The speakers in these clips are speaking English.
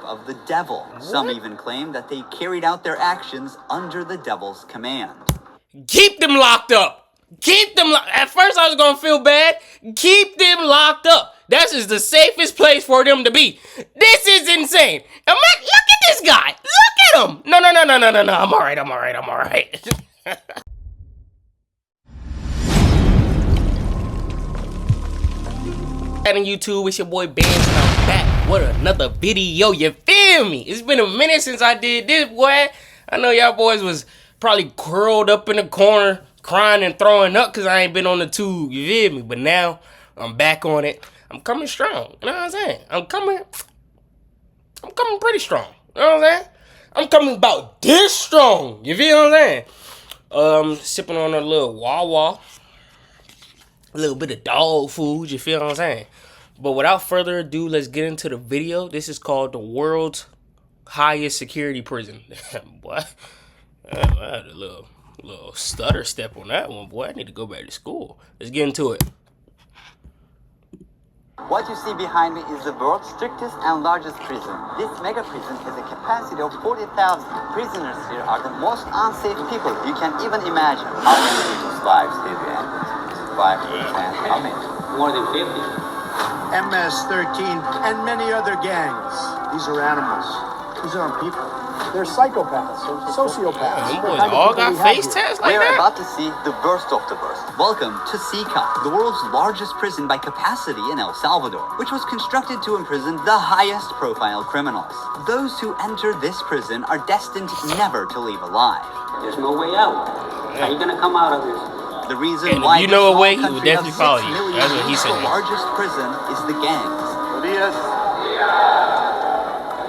of the devil. Some even claim that they carried out their actions under the devil's command. Keep them locked up. Keep them at first I was gonna feel bad. Keep them locked up. That is the safest place for them to be. This is insane. Look at this guy. Look at him. No. I'm all right. And YouTube, it's your boy Benz, and I'm back with another video. You feel me? It's been a minute since I did this, boy. I know y'all boys was probably curled up in the corner, crying and throwing up because I ain't been on the tube. You feel me? But now I'm back on it. I'm coming strong. You know what I'm saying? I'm coming pretty strong. You know what I'm saying? I'm coming about this strong. You feel what I'm saying? Sipping on a little Wawa. A little bit of dog food, you feel what I'm saying? But without further ado, let's get into the video. This is called the world's highest security prison. Boy, I had a little stutter step on that one, boy. I need to go back to school. Let's get into it. What you see behind me is the world's strictest and largest prison. This mega prison has a capacity of 40,000. Prisoners here are the most unsafe people you can even imagine. How many people's lives have you ended? 5, 10, how many? More than 50. MS-13 and many other gangs. These are animals. These aren't people. They're psychopaths or sociopaths. Them boys all got face tests like We're that? about to see the worst of the worst. Welcome to CECOT, the world's largest prison by capacity in El Salvador, which was constructed to imprison the highest profile criminals. Those who enter this prison are destined never to leave alive. There's no way out. How are you gonna come out of this? The reason And if why you know a way, he would country of definitely follow 6 you. million That's what he is said. the largest prison is the gangs.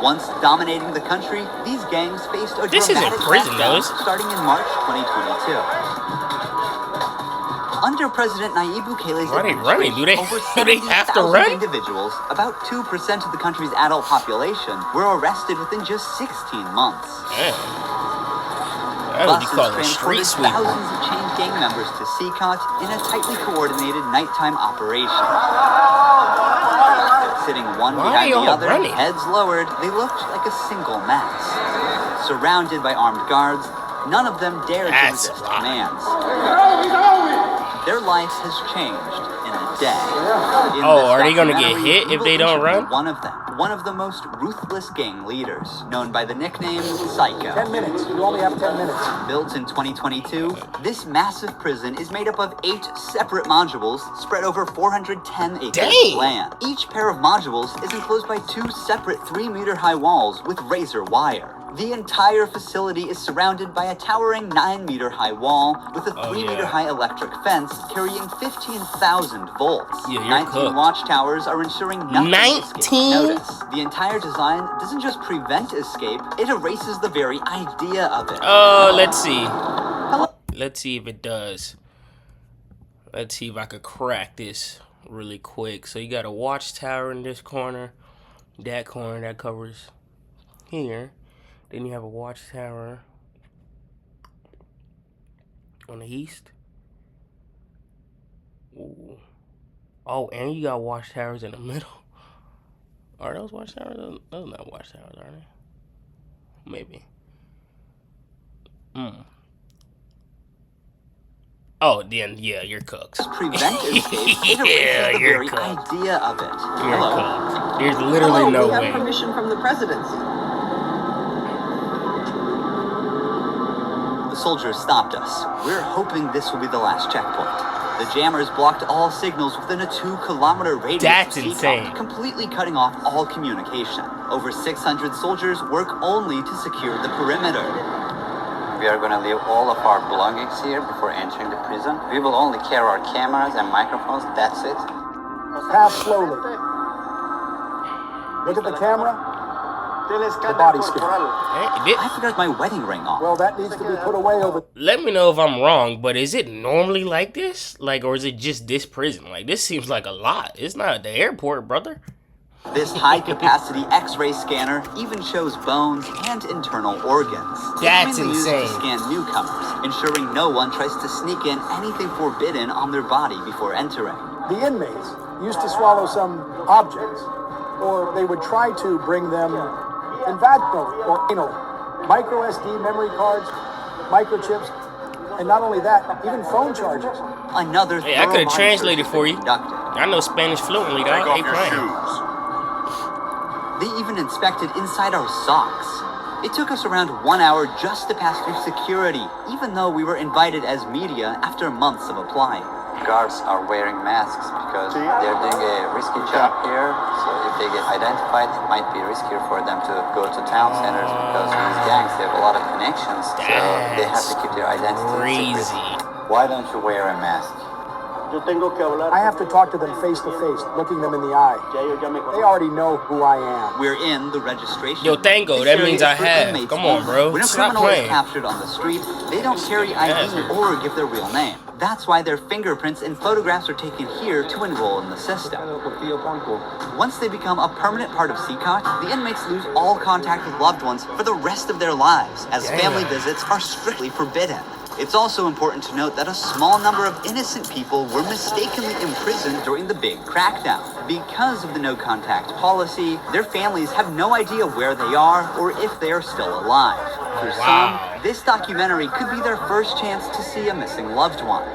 Once dominating the country, these gangs faced a This isn't dramatic prison, crackdown though. starting in March 2022. Under President Nayib Bukele's Why are they running? Do they over have to 70,000 run? individuals, about 2% of the country's adult population, were arrested within just 16 months. Damn. That's what you call a street transported sweeper. thousands of chained gang members to CECOT in a tightly coordinated nighttime operation. Sitting one Why are behind the y'all other, running? heads lowered, they looked like a single mass. Surrounded by armed guards, none of them dared to That's resist a lot. commands. Their life has changed in a day. In Oh, this are they gonna get documentary, hit we if will they don't interview run? One of them, one of the most ruthless gang leaders, known by the nickname Psycho. 10 minutes. You only have 10 minutes. Built in 2022, this massive prison is made up of 8 separate modules spread over 410 acres Dang. of land. Each pair of modules is enclosed by 2 separate 3-meter-high walls with razor wire. The entire facility is surrounded by a towering 9-meter-high wall with a 3-meter-high electric fence carrying 15,000 volts. Yeah, you're 19 cooked. watchtowers are ensuring nothing escapes 19? notice. The entire design doesn't just prevent escape, it erases the very idea of it. Let's see. Let's see if it does. Let's see if I could crack this really quick. So you got a watchtower in this corner. That corner that covers here. Then you have a watchtower on the east. Ooh. Oh, and you got watchtowers in the middle. Are those watchtowers? Those not watchtowers, are they? Maybe. Oh, then yeah, you're cooked. Prevent escape. It Yeah, erases the you're very cooked. idea of it. You're cooked. There's literally no we have way. permission from the presidency. The soldiers stopped us. We're hoping this will be the last checkpoint. The jammers blocked all signals within a 2-kilometer radius. That's of CECOT, insane. completely cutting off all communication. Over 600 soldiers work only to secure the perimeter. We are going to leave all of our belongings here before entering the prison. We will only carry our cameras and microphones. That's it. Pass slowly. Look at the camera. The body scan. I forgot my wedding ring on. Well, that needs to be put away over. Let me know if I'm wrong, but is it normally like this? Like, or is it just this prison? Like, this seems like a lot. It's not the airport, brother. This high-capacity X-ray scanner even shows bones and internal organs. That's it's mainly used insane. to scan newcomers, ensuring no one tries to sneak in anything forbidden on their body before entering. The inmates used to swallow some objects, or they would try to bring them or micro SD memory cards, microchips, and not only that, even phone chargers. Another Hey, I could have translated for you. conducted. I know Spanish fluently, dog. Hey, playing. They even inspected inside our socks. It took us around 1 hour just to pass through security, even though we were invited as media after months of applying. Guards are wearing masks because they're doing a risky job here. So if they get identified, it might be riskier for them to go to town centers because these gangs, they have a lot of connections. So they have to keep their identity crazy. secret. Why don't you wear a mask? I have to talk to them face to face, looking them in the eye. They already know who I am. We're in the registration. Yo, Tango, This that means area I is for have. inmates Come on, only. bro. When a Stop criminal playing. is captured on the street, they don't carry ID or give their real name. That's why their fingerprints and photographs are taken here to enroll in the system. Once they become a permanent part of CECOT, the inmates lose all contact with loved ones for the rest of their lives, as family visits are strictly forbidden. It's also important to note that a small number of innocent people were mistakenly imprisoned during the big crackdown. Because of the no-contact policy, their families have no idea where they are or if they are still alive. For some, this documentary could be their first chance to see a missing loved one.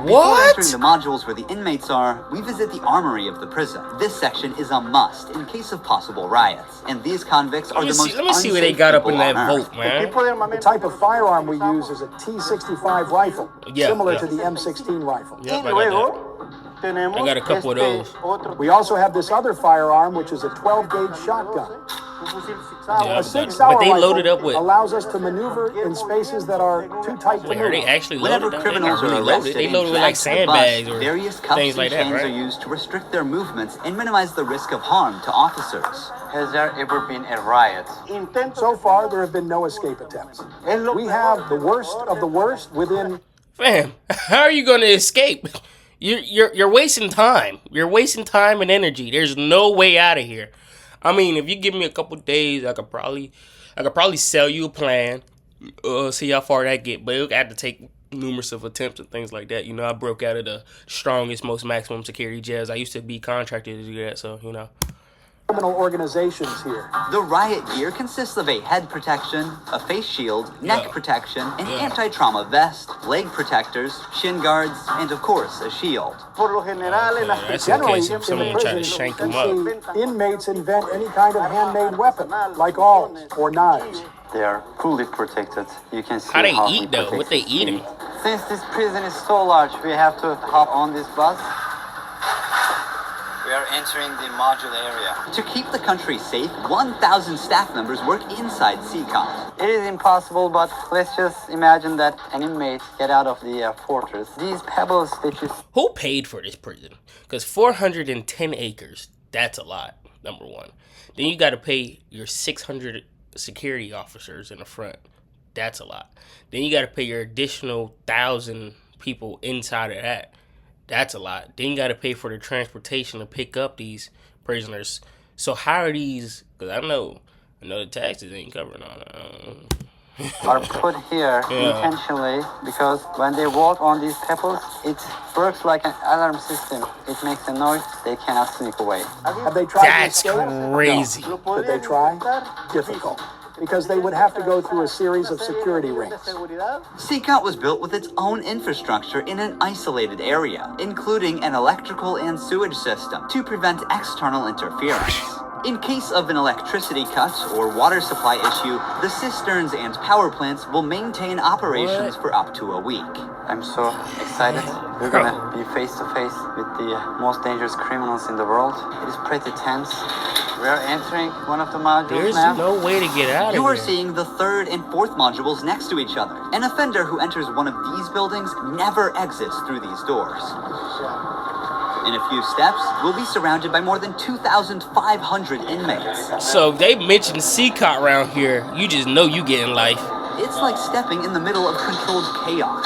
Before What? entering the modules where the inmates are, we visit the armory of the prison. This section is a must in case of possible riots, and these convicts are the most Let me see what they unsafe got up people in that on Earth. vote, man. The type of firearm we use is a T-65 rifle, Yeah, similar yeah. to the M16 rifle. Yep, I got a couple of those. We also have this other firearm, which is a 12-gauge shotgun. Yeah, A 6 but they rifle loaded up with. allows us to maneuver in spaces that are too tight to Wait, are they move. actually Whenever loaded up? They're criminals not really are loaded. arrested They and loaded with like dragged to the bus, sandbags or various cuffs things like and that, chains right? are used to restrict their movements and minimize the risk of harm to officers. Has there ever been a riot? So far, there have been no escape attempts. We have the worst of the worst within. Fam, how are you gonna escape? You're wasting time. You're wasting time and energy. There's no way out of here. I mean, if you give me a couple days, I could probably sell you a plan. See how far that get, but it would have to take numerous of attempts and things like that. You know, I broke out of the strongest, most maximum security jails. I used to be contracted to do that, so you know. Criminal organizations here. The riot gear consists of a head protection, a face shield, neck protection, an anti-trauma vest, leg protectors, shin guards, and of course, a shield. That's in Generally, case in if the someone try to prison, shank we them up. see inmates invent any kind of handmade weapon, like awls or knives. They are fully protected. You can see How they we eat though? protect What they the eating? feet. Since this prison is so large, we have to hop on this bus. We are entering the module area. To keep the country safe, 1,000 staff members work inside CECOT. It is impossible, but let's just imagine that an inmate get out of the fortress. These pebbles that you Who paid for this prison? Because 410 acres, that's a lot, number one. Then you got to pay your 600 security officers in the front. That's a lot. Then you got to pay your additional 1,000 people inside of that. That's a lot. Then you got to pay for the transportation to pick up these prisoners. So how are these? Because I know the taxes ain't covering all that. are put here intentionally because when they walk on these pebbles, it works like an alarm system. It makes a noise. They cannot sneak away. Have they tried That's to escape? crazy. No. Could they try? Difficult. Because they would have to go through a series of security rings. CECOT was built with its own infrastructure in an isolated area, including an electrical and sewage system to prevent external interference. In case of an electricity cut or water supply issue, the cisterns and power plants will maintain operations for up to a week. I'm so excited. We're gonna be face to face with the most dangerous criminals in the world. It is pretty tense. We are entering one of the modules There's now. no way to get out of You are here. seeing the third and fourth modules next to each other. An offender who enters one of these buildings never exits through these doors. In a few steps, we'll be surrounded by more than 2,500 inmates. So they mentioned CECOT around here. You just know you getting life. It's like stepping in the middle of controlled chaos.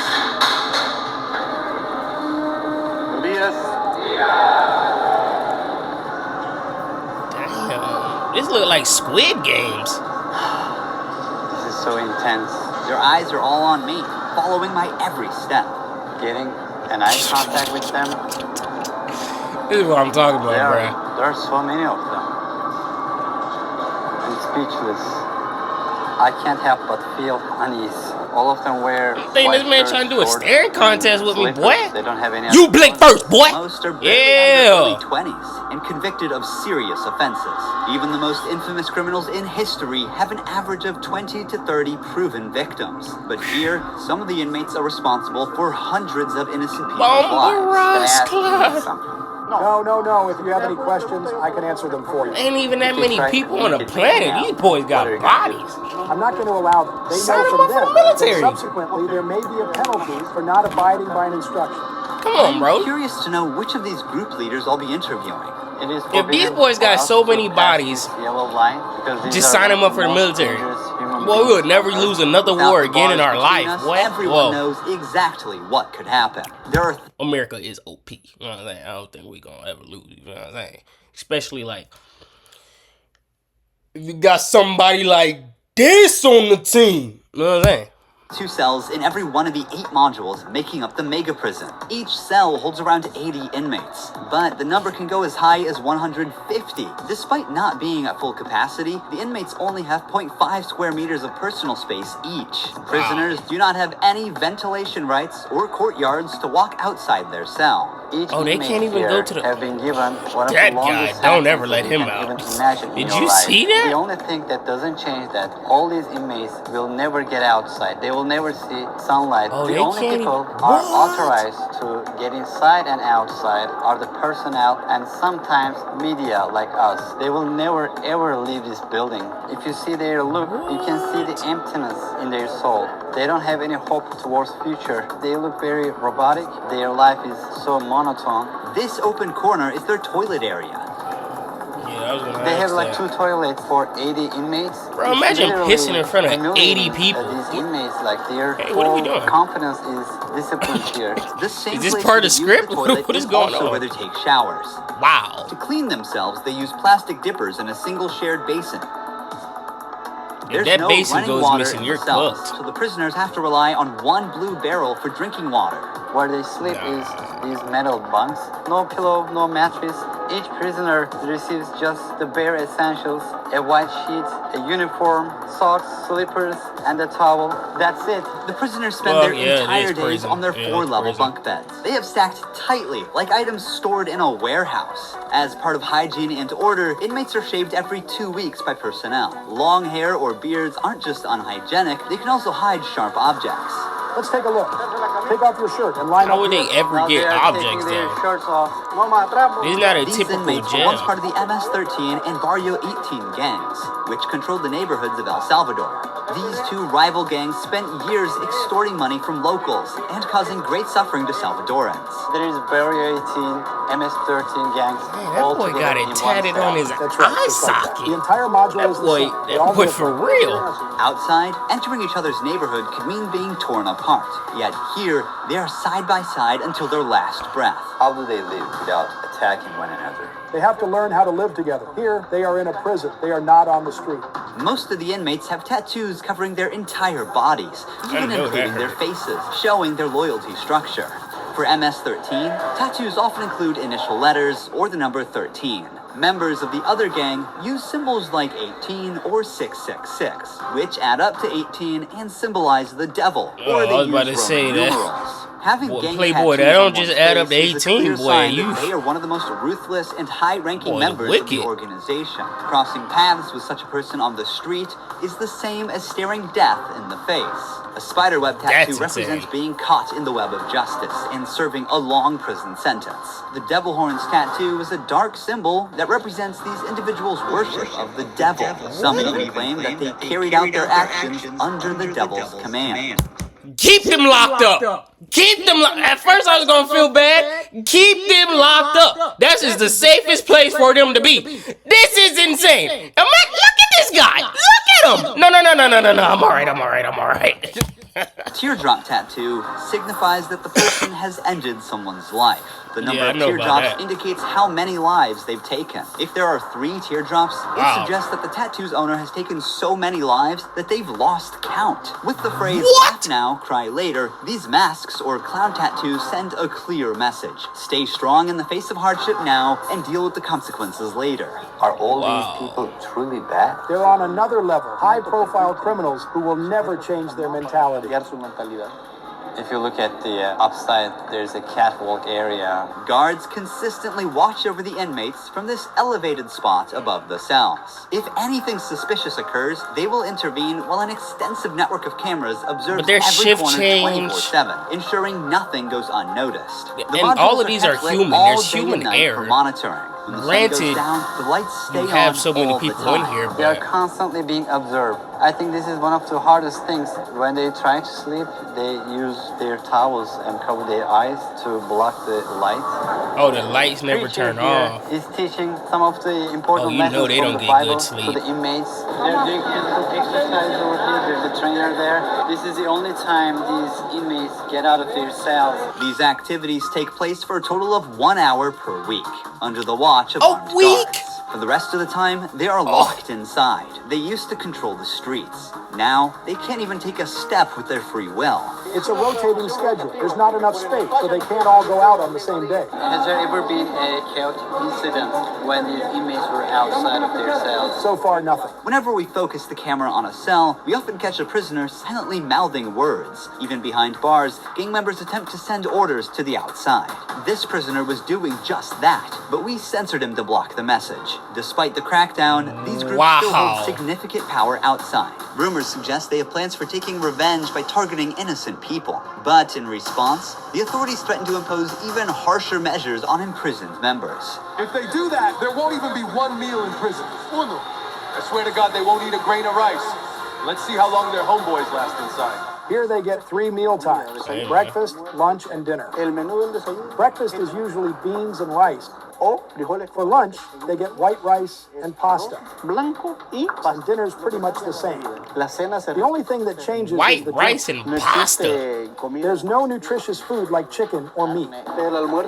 Damn, this look like Squid Games. This is so intense. Their eyes are all on me, following my every step. Getting an eye contact with them. This is what I'm talking about, bruh. There are so many of them. And it's speechless. I can't help but feel unease. All of them wear. I think this man trying to do a staring contest with me, boy. They don't have any. You blink first, boy. Most are barely out of their early Yeah. 20s and convicted of serious offenses. Even the most infamous criminals in history have an average of 20 to 30 proven victims. But here, some of the inmates are responsible for hundreds of innocent people's lives. Can I ask you Bombarous something? No. If you have any questions, I can answer them for you. Ain't even that many people on the planet. These boys got bodies. I'm not going to allow them. They Sign know them from up for them the military. that subsequently there may be a penalty for not abiding by an instruction. Come on, I'm bro. curious to know which of these group leaders I'll be interviewing. It is If these forbidden boys got for us so to many pass bodies, this yellow line because these just are sign them up for the most military. dangerous human Boy, we would beings never on lose Earth. another Without war the again in bars our between life. us, What? everyone Whoa. knows exactly what could happen. There are America is OP. You know what I'm saying? I don't think we gonna ever lose. You know what I'm saying? Especially like if you got somebody like this on the team. You know what I'm saying? 2 cells in every one of the 8 modules making up the mega prison. Each cell holds around 80 inmates, but the number can go as high as 150. Despite not being at full capacity, the inmates only have 0.5 square meters of personal space each. Prisoners do not have any ventilation rights or courtyards to walk outside their cell. Each Oh, they inmate can't even here go to the- have been given one of That the longest guy, don't ever sentences let him you can out. even imagine in Did your you life. see that? The only thing that doesn't change that all these inmates will never get outside. They will never see sunlight. Oh, The they only can't people even- are What? authorized to get inside and outside are the personnel and sometimes media like us. They will never ever leave this building. If you see their look, you can see the emptiness in their soul. They don't have any hope towards future. They look very robotic. Their life is so monotone. This open corner is their toilet area. Yeah, I was gonna They ask have like that. 2 toilets for 80 inmates. Bro, It's imagine literally pissing in front of humiliating 80 people. that These inmates, like their Hey, what are we whole doing? confidence is disciplined here. The same Is this place part where of they the use script? the toilet What is is going also on? where they take showers. Wow. To clean themselves, they use plastic dippers in a single shared basin. There's that no basin running goes water missing, in you're the cells, cooked. so the prisoners have to rely on one blue barrel for drinking water. Where they sleep is these metal bunks. No pillow, no mattress. Each prisoner receives just the bare essentials: a white sheet, a uniform, socks, slippers, and a towel. That's it. The prisoners spend Well, their yeah, it entire is days prison. on their Yeah, 4-level prison. bunk beds. They have stacked tightly, like items stored in a warehouse. As part of hygiene and order, inmates are shaved every 2 weeks by personnel. Long hair or beards aren't just unhygienic, they can also hide sharp objects. Let's take a look. Take off your shirt and line How up. would they here. ever Now they get are objects taking their though? shirts off. It's not a These typical inmates were once jail. part of the MS-13 and Barrio 18 gangs, which controlled the neighborhoods of El Salvador. These 2 rival gangs spent years extorting money from locals and causing great suffering to Salvadorans. There is Barrio 18, MS-13 gangs. Man, that all boy together got in it one tatted cell. on his That's right. eye just like that. The socket. entire module That is the boy, same. They all that boy live for there. real. Outside, entering each other's neighborhood could mean being torn apart. Yet here, they are side by side until their last breath. How do they live without attacking one another? They have to learn how to live together. Here, they are in a prison. They are not on the street. Most of the inmates have tattoos covering their entire bodies, even know that including their hurt. faces, showing their loyalty structure. For MS-13, tattoos often include initial letters or the number 13. Members of the other gang use symbols like 18 or 666, which add up to 18 and symbolize the devil, or I they was use about to Roman say that. numerals. Having Boy, gang Playboy, tattoos that don't on just one's add up face to is a 18, clear boy, sign you- that they are one of the most ruthless and high-ranking Boy, members of wicked. the organization. Crossing paths with such a person on the street is the same as staring death in the face. A spiderweb tattoo That's represents insane. being caught in the web of justice and serving a long prison sentence. The devil horns tattoo is a dark symbol that represents these individuals' worship of the devil. Some even claim that they carried out their actions under the devil's command. Keep them locked up. Keep them locked. At first I was gonna feel bad. Keep them locked up. That is the safest place for them to be. This is insane. Look at this guy. Look at him. No. I'm alright. A teardrop tattoo signifies that the person has ended someone's life. The number Yeah, I of know about teardrops that. indicates how many lives they've taken. If there are 3 teardrops, Wow. it suggests that the tattoo's owner has taken so many lives that they've lost count. With the phrase What? laugh now, cry later, these masks or clown tattoos send a clear message. Stay strong in the face of hardship now and deal with the consequences later. Are all Wow. these people truly bad? They're on another level. High-profile criminals who will never change their mentality. If you look at the upside, there's a catwalk area. Guards consistently watch over the inmates from this elevated spot above the cells. If anything suspicious occurs, they will intervene while an extensive network of cameras observes But their every shift corner change. 24/7, ensuring nothing goes unnoticed. The And all modules of are these are kept lit human. all There's day and human night for error. monitoring. When the sun Granted, goes down, the lights stay You have on so many all the people in time. here, They are but constantly being observed. I think this is one of the hardest things. When they try to sleep, they use their towels and cover their eyes to block the light. oh, the lights never Preacher turn here off. is teaching some of the important Oh, you know lessons they from don't the get Bible good to sleep. the inmates. They're doing physical exercise over here. There's a trainer there. This is the only time these inmates get out of their cells. These activities take place for a total of 1 hour per week, under the watch of A armed week? guards. For the rest of the time, they are locked inside. They used to control the streets. Now, they can't even take a step with their free will. It's a rotating schedule. There's not enough space, so they can't all go out on the same day. Has there ever been a chaotic incident when these inmates were outside of their cells? So far, nothing. Whenever we focus the camera on a cell, we often catch a prisoner silently mouthing words. Even behind bars, gang members attempt to send orders to the outside. This prisoner was doing just that, but we censored him to block the message. Despite the crackdown, these groups still Wow. hold significant power outside. Rumors suggest they have plans for taking revenge by targeting innocent people. But in response, the authorities threaten to impose even harsher measures on imprisoned members. If they do that, there won't even be one meal in prison. Uno. I swear to God, they won't eat a grain of rice. Let's see how long their homeboys last inside. Here they get 3 meal times: Hey. breakfast, lunch, and dinner. Breakfast is usually beans and rice. For lunch, they get white rice and pasta. And dinner's pretty much the same. The only thing that changes White is the rice drink. and pasta. There's no nutritious food like chicken or meat.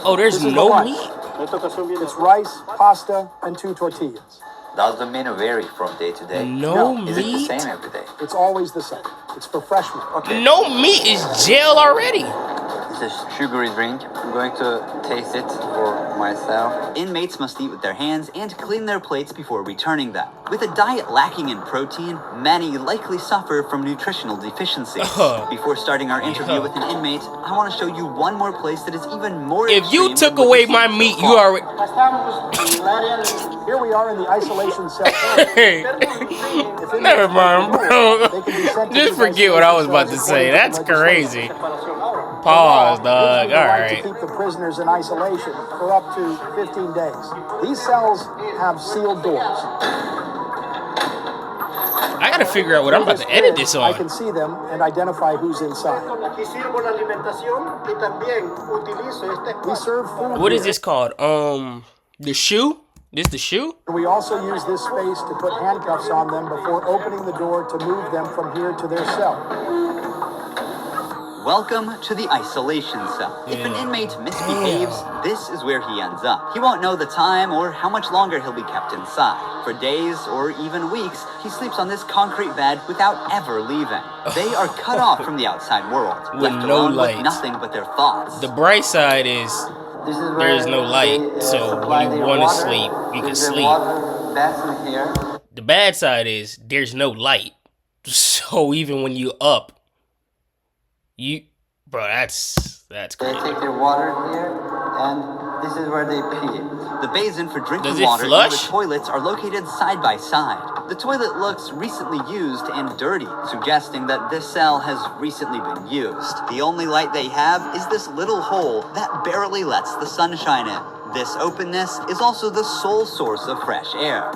Oh, there's This is no the lunch. meat. It's rice, pasta, and 2 tortillas. Does the menu vary from day to day? No Is it the meat. same every day? It's always the same. It's for freshmen. No meat is jail already. It's a sugary drink. I'm going to taste it for myself. Inmates must eat with their hands and clean their plates before returning them. With a diet lacking in protein, many likely suffer from nutritional deficiencies. Before starting our interview with an inmate, I want to show you one more place that is even more If you extreme took than what away you've my seen so meat, you far. already. Here we are in the isolation cell. Hey, never mind, bro. Just forget what I was about to say. That's crazy. Pause, dog. All To right. keep the prisoners in isolation for up to 15 days. These cells have sealed doors. I gotta figure out what I'm about to edit this I on. can see them and identify who's inside. We serve food. What is here. this called? The shoe? This the shoe? We also use this space to put handcuffs on them before opening the door to move them from here to their cell. Welcome to the isolation cell. If an inmate misbehaves, this is where he ends up. He won't know the time or how much longer he'll be kept inside. For days or even weeks, he sleeps on this concrete bed without ever leaving. They are cut off from the outside world, With left no alone light. with nothing but their thoughts. The bright side is This is there is no light, they, so supply when you their want to water. sleep, you can There's a sleep. water basin here. The bad side is there's no light. So even when you up, bro, that's They crazy. take their water here, and this is where they pee. The basin for drinking Does it water flush? and the toilets are located side by side. The toilet looks recently used and dirty, suggesting that this cell has recently been used. The only light they have is this little hole that barely lets the sun shine in. This openness is also the sole source of fresh air.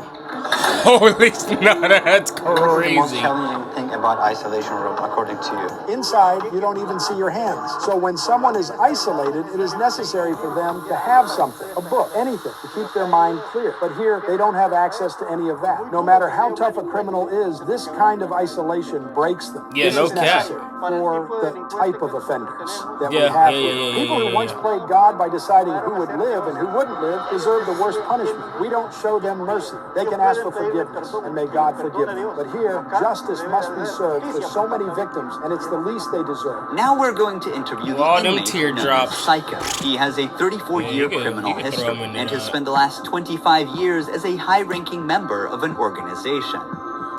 Holy no, that's What's the most crazy. challenging thing about isolation room, according to you? Inside, you don't even see your hands. So when someone is isolated, it is necessary for them to have something, a book, anything, to keep their mind clear. But here, they don't have access to any of that. No matter how tough a criminal is, this kind of isolation breaks them. Yeah, this no is cap. necessary for the type of offenders that we Yeah, have yeah, here. yeah, yeah, People yeah, who once yeah. played God by deciding who would live and who wouldn't live deserve the worst punishment. We don't show them mercy. They can ask for forgiveness, and may God forgive them. But here, justice must be served for so many victims, and it's the least they deserve. Now we're going to interview All the them inmate known as teardrops. CECOT. He has a 34-year Yeah, criminal you can throw history him in and there. has spent the last 25 years as a high-ranking member of an organization.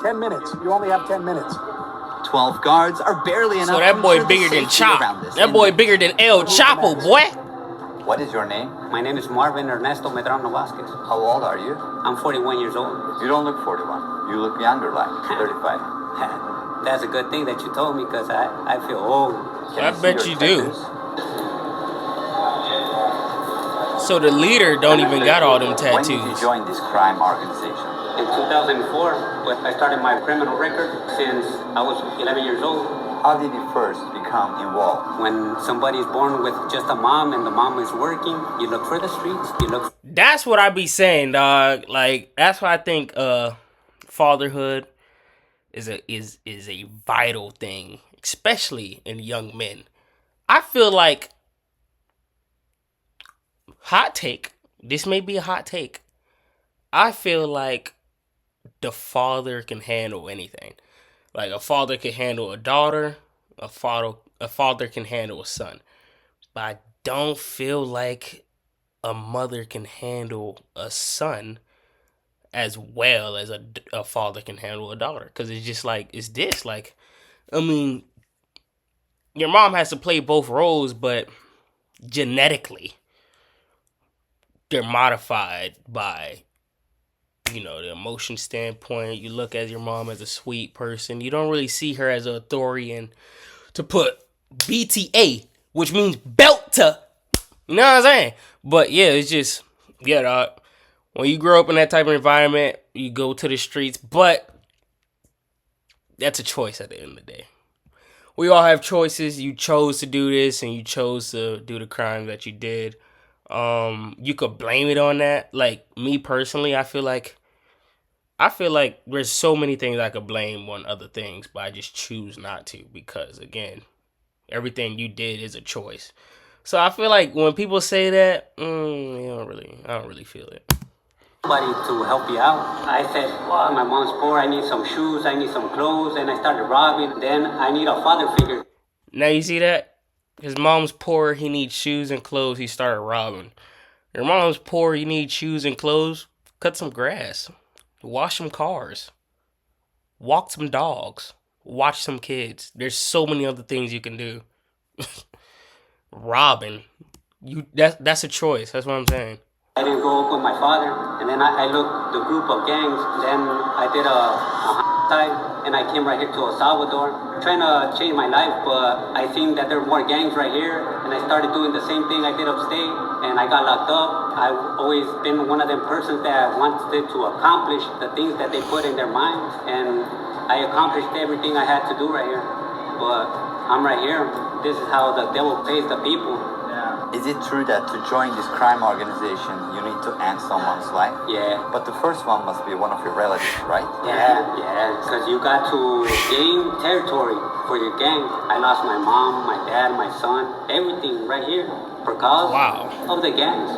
10 minutes. You only have 10 minutes. 12 guards are barely enough So that to boy ensure the bigger than safety Chop. around this That boy inmate. bigger than El Chapo, boy. What is your name? My name is Marvin Ernesto Medrano Vasquez. How old are you? I'm 41 years old. You don't look 41. You look younger, like 35. That's a good thing that you told me because I feel old. Can I see bet your you do. tattoos? So the leader don't even got all them When did you tattoos. join this crime organization? In 2004, I started my criminal record since I was 11 years old. How did you first become involved? When somebody is born with just a mom and the mom is working, you look for the streets, you look That's what I be saying, dog. Like that's why I think fatherhood is a vital thing, especially in young men. I feel like hot take. This may be a hot take. I feel like the father can handle anything. Like a father can handle a daughter, a father can handle a son. But I don't feel like a mother can handle a son as well as a father can handle a daughter. Because it's just like, it's this. Like, I mean, your mom has to play both roles, but genetically, they're modified by, the emotion standpoint. You look at your mom as a sweet person. You don't really see her as an authorian to put BTA, which means belt to. You know what I'm saying? But yeah, it's just, dog. When you grow up in that type of environment, you go to the streets, but that's a choice at the end of the day. We all have choices. You chose to do this and you chose to do the crime that you did. You could blame it on that. Like me personally, I feel like there's so many things I could blame on other things, but I just choose not to because again, everything you did is a choice. So I feel like when people say that, I don't really feel it. somebody to help you out. I said, well, my mom's poor, I need some shoes, I need some clothes, and I started robbing. Then I need a father figure. Now you see that? His mom's poor, he needs shoes and clothes, he started robbing. Your mom's poor, you need shoes and clothes, cut some grass. Wash some cars. Walk some dogs. Watch some kids. There's so many other things you can do. Robbing. That's a choice. That's what I'm saying. I didn't grow up with my father, and then I looked the group of gangs. Then I did a side, and I came right here to El Salvador, trying to change my life. But I seen that there were more gangs right here, and I started doing the same thing I did upstate, and I got locked up. I've always been one of them persons that wanted to accomplish the things that they put in their minds, and I accomplished everything I had to do right here. But I'm right here. This is how the devil pays the people. Is it true that to join this crime organization, you need to end someone's life? Yeah. But the first one must be one of your relatives, right? Yeah, because you got to gain territory for your gang. I lost my mom, my dad, my son, everything right here because of the gangs.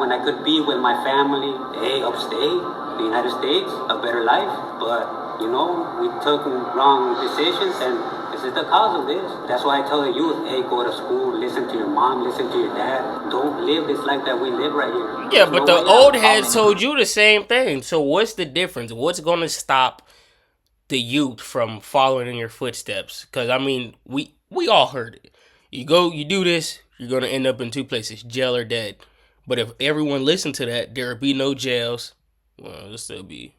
When I could be with my family, upstate, the United States, a better life. But, we took wrong decisions and this is the cause of this. That's why I tell the youth, go to school, listen to your mom, listen to your dad. Don't live this life that we live right here. Yeah, but the old heads told you the same thing. So what's the difference? What's going to stop the youth from following in your footsteps? Because, I mean, we all heard it. You do this, you're going to end up in two places, jail or dead. But if everyone listened to that, there would be no jails. Well, there'll still be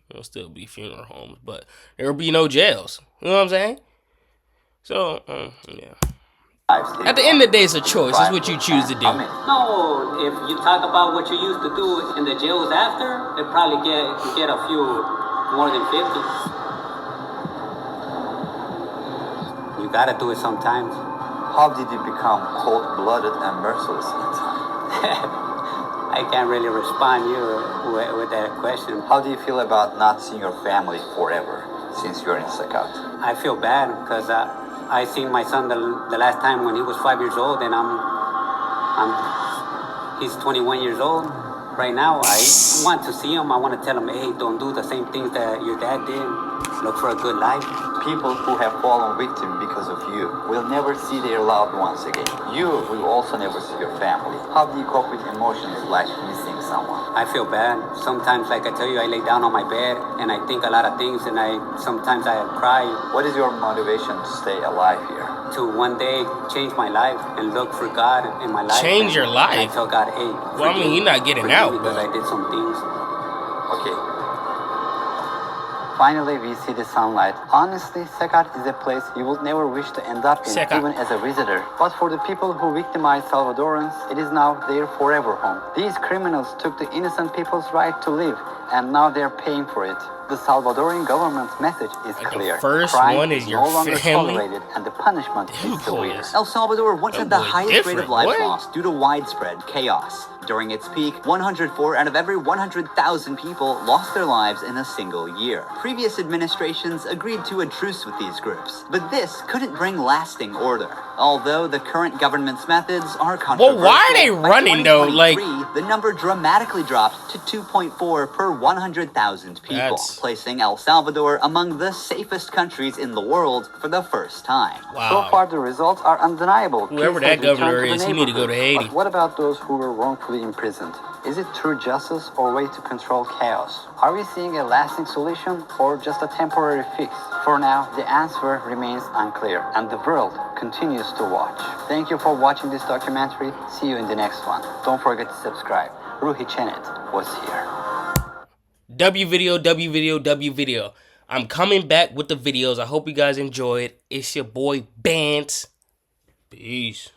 funeral homes, but there will be no jails. You know what I'm saying? So, yeah. At the end of the day, it's a choice. It's what you choose to do. No, if you talk about what you used to do in the jails after, it probably get a few more than 50. You gotta do it sometimes. How did you become cold-blooded and merciless in time? I can't really respond you with that question. How do you feel about not seeing your family forever since you're in CECOT? I feel bad because I seen my son the last time when he was 5 years old, and he's 21 years old right now. I want to see him. I want to tell him, hey, don't do the same things that your dad did. Look for a good life. People who have fallen victim because of you will never see their loved ones again. You will also never see your family. How do you cope with emotions like missing someone? I feel bad. Sometimes, like I tell you, I lay down on my bed and I think a lot of things, and sometimes I cry. What is your motivation to stay alive here? To one day change my life and look for God in my life. Change your life? And I tell God, hey, well, I mean, you're not getting out, because I did some things. Okay. Finally, we see the sunlight. Honestly, CECOT is a place you will never wish to end up in, even as a visitor. But for the people who victimized Salvadorans, it is now their forever home. These criminals took the innocent people's right to live, and now they're paying for it. The Salvadorian government's message is clear. The first Crime one is your no longer family. tolerated, and the punishment is severe. El Salvador once had the highest rate of lives what? lost due to widespread chaos. During its peak, 104 out of every 100,000 people lost their lives in a single year. Previous administrations agreed to a truce with these groups, but this couldn't bring lasting order. Although the current government's methods are controversial, well, why are they running though? Like, the number dramatically dropped to 2.4 per 100,000 people, placing El Salvador among the safest countries in the world for the first time. Wow. So far, the results are undeniable. Whoever that governor is, he need to go to Haiti. But what about those who were wrongfully imprisoned? Is it true justice or way to control chaos? Are we seeing a lasting solution or just a temporary fix? For now, the answer remains unclear, and the world continues to watch. Thank you for watching this documentary. See you in the next one. Don't forget to subscribe. Ruhi Chenet was here. W video. I'm coming back with the videos. I hope you guys enjoyed. It's your boy Bance. Peace.